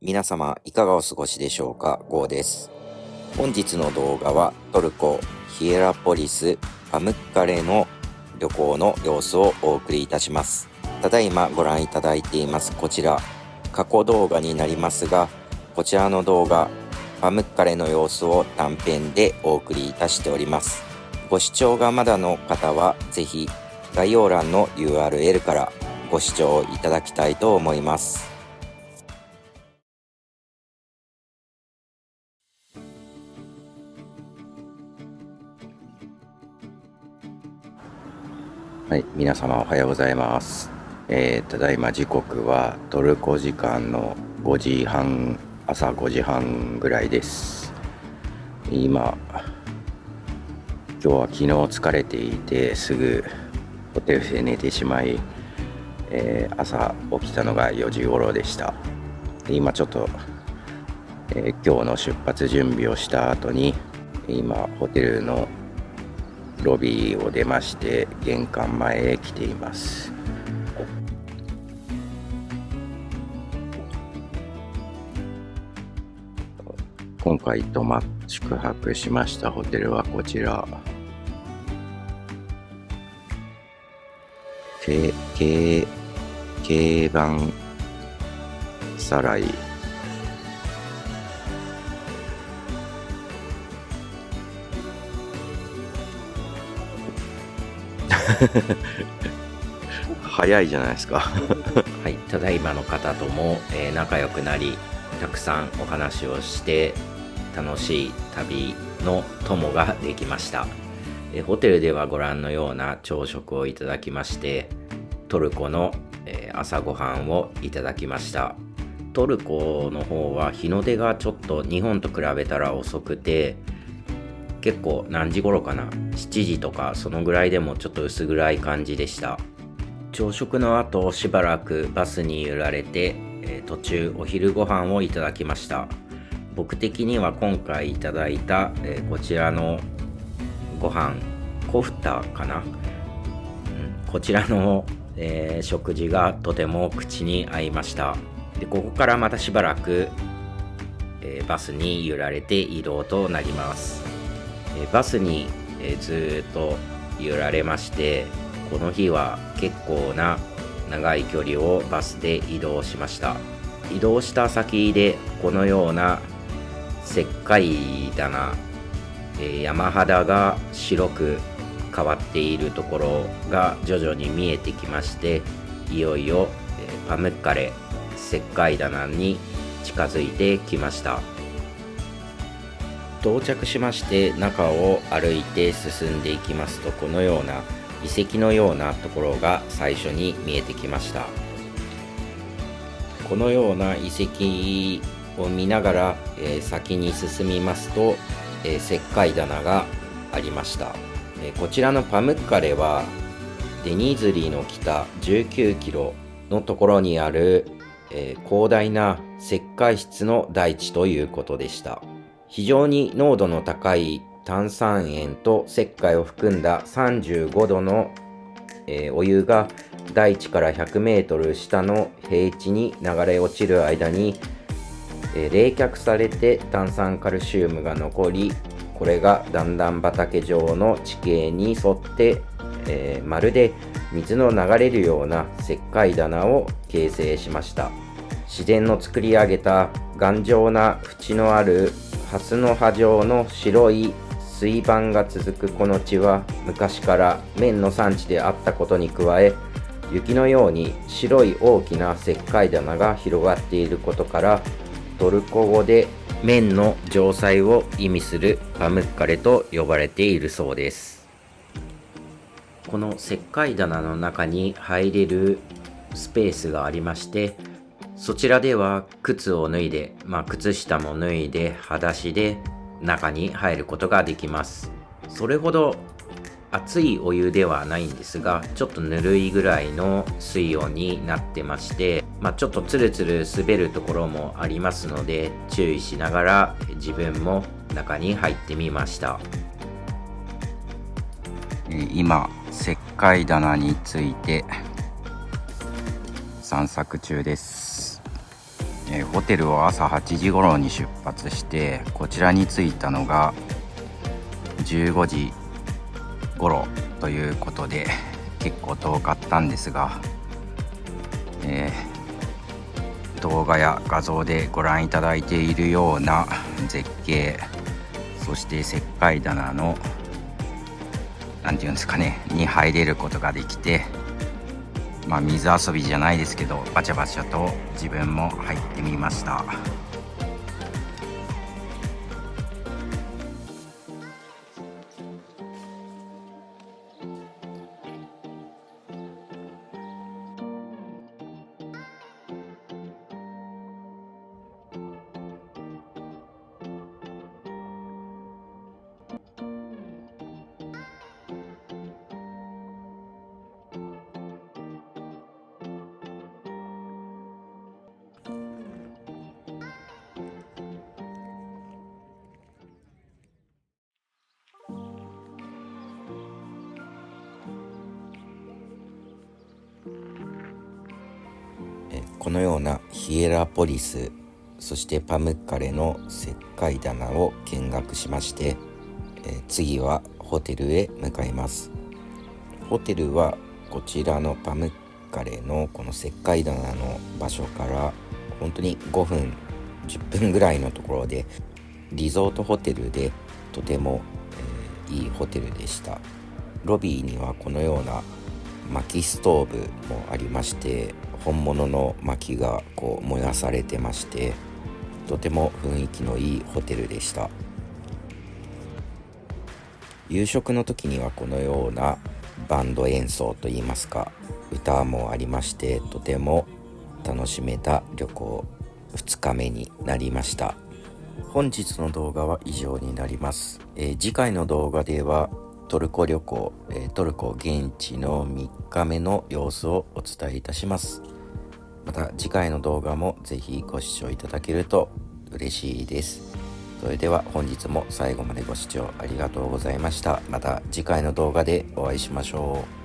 皆様いかがお過ごしでしょうか。ゴーです。本日の動画はトルコヒエラポリスパムッカレの旅行の様子をお送りいたします。ただいまご覧いただいていますこちら過去動画になりますが、こちらの動画パムッカレの様子を短編でお送りいたしております。ご視聴がまだの方はぜひ概要欄の URL からご視聴いただきたいと思います。はい、皆様おはようございます。ただいま時刻はトルコ時間の5時半、朝5時半ぐらいです。今日は昨日疲れていてすぐホテルで寝てしまい、朝起きたのが4時頃でした。今ちょっと、今日の出発準備をした後に今ホテルのロビーを出まして玄関前へ来ています。今回宿泊しましたホテルはこちら、ケーバンサライ早いじゃないですかはい、ただいまの方とも、仲良くなり、たくさんお話をして楽しい旅の友ができました。ホテルではご覧のような朝食をいただきまして、トルコの、朝ごはんをいただきました。トルコの方は日の出がちょっと日本と比べたら遅くて、結構何時頃かな、7時とかそのぐらいでもちょっと薄暗い感じでした。朝食の後しばらくバスに揺られて、途中お昼ご飯をいただきました。僕的には今回いただいた、こちらのご飯コフタかな、こちらの、食事がとても口に合いました。でここからまたしばらく、バスに揺られて移動となります。バスに、ずっと揺られまして、この日は結構な長い距離をバスで移動しました。移動した先でこのような石灰棚、山肌が白く変わっているところが徐々に見えてきまして、いよいよ、パムッカレ石灰棚に近づいてきました。到着しまして中を歩いて進んでいきますと、このような遺跡のようなところが最初に見えてきました。このような遺跡を見ながら、先に進みますと、石灰棚がありました。こちらのパムッカレはデニズリの北19キロのところにある、広大な石灰質の大地ということでした。非常に濃度の高い炭酸塩と石灰を含んだ35度の、お湯が大地から100メートル下の平地に流れ落ちる間に、冷却されて炭酸カルシウムが残り、これが段々畑状の地形に沿って、まるで水の流れるような石灰棚を形成しました。自然の作り上げた頑丈な縁のあるハスの葉状の白い水盤が続くこの地は、昔から綿の産地であったことに加え、雪のように白い大きな石灰棚が広がっていることから、トルコ語で綿の城塞を意味するパムッカレと呼ばれているそうです。この石灰棚の中に入れるスペースがありまして、そちらでは靴を脱いで、靴下も脱いで裸足で中に入ることができます。それほど熱いお湯ではないんですが、ちょっとぬるいぐらいの水温になってまして、ちょっとツルツル滑るところもありますので、注意しながら自分も中に入ってみました。今石灰棚について散策中です。ホテルを朝8時頃に出発して、こちらに着いたのが15時頃ということで、結構遠かったんですが、動画や画像でご覧いただいているような絶景、そして石灰棚のなんていうんですかねに入れることができて、水遊びじゃないですけど、バチャバチャと自分も入ってみました。このようなヒエラポリス、そしてパムッカレの石灰棚を見学しまして、次はホテルへ向かいます。ホテルはこちらのパムッカレのこの石灰棚の場所から本当に5分10分ぐらいのところで、リゾートホテルでとても、いいホテルでした。ロビーにはこのような薪ストーブもありまして、本物の薪が燃やされてまして、とても雰囲気のいいホテルでした。夕食の時にはこのようなバンド演奏といいますか、歌もありまして、とても楽しめた旅行2日目になりました。本日の動画は以上になります。次回の動画ではトルコ旅行、トルコ現地の3日目の様子をお伝えいたします。また次回の動画もぜひご視聴いただけると嬉しいです。それでは本日も最後までご視聴ありがとうございました。また次回の動画でお会いしましょう。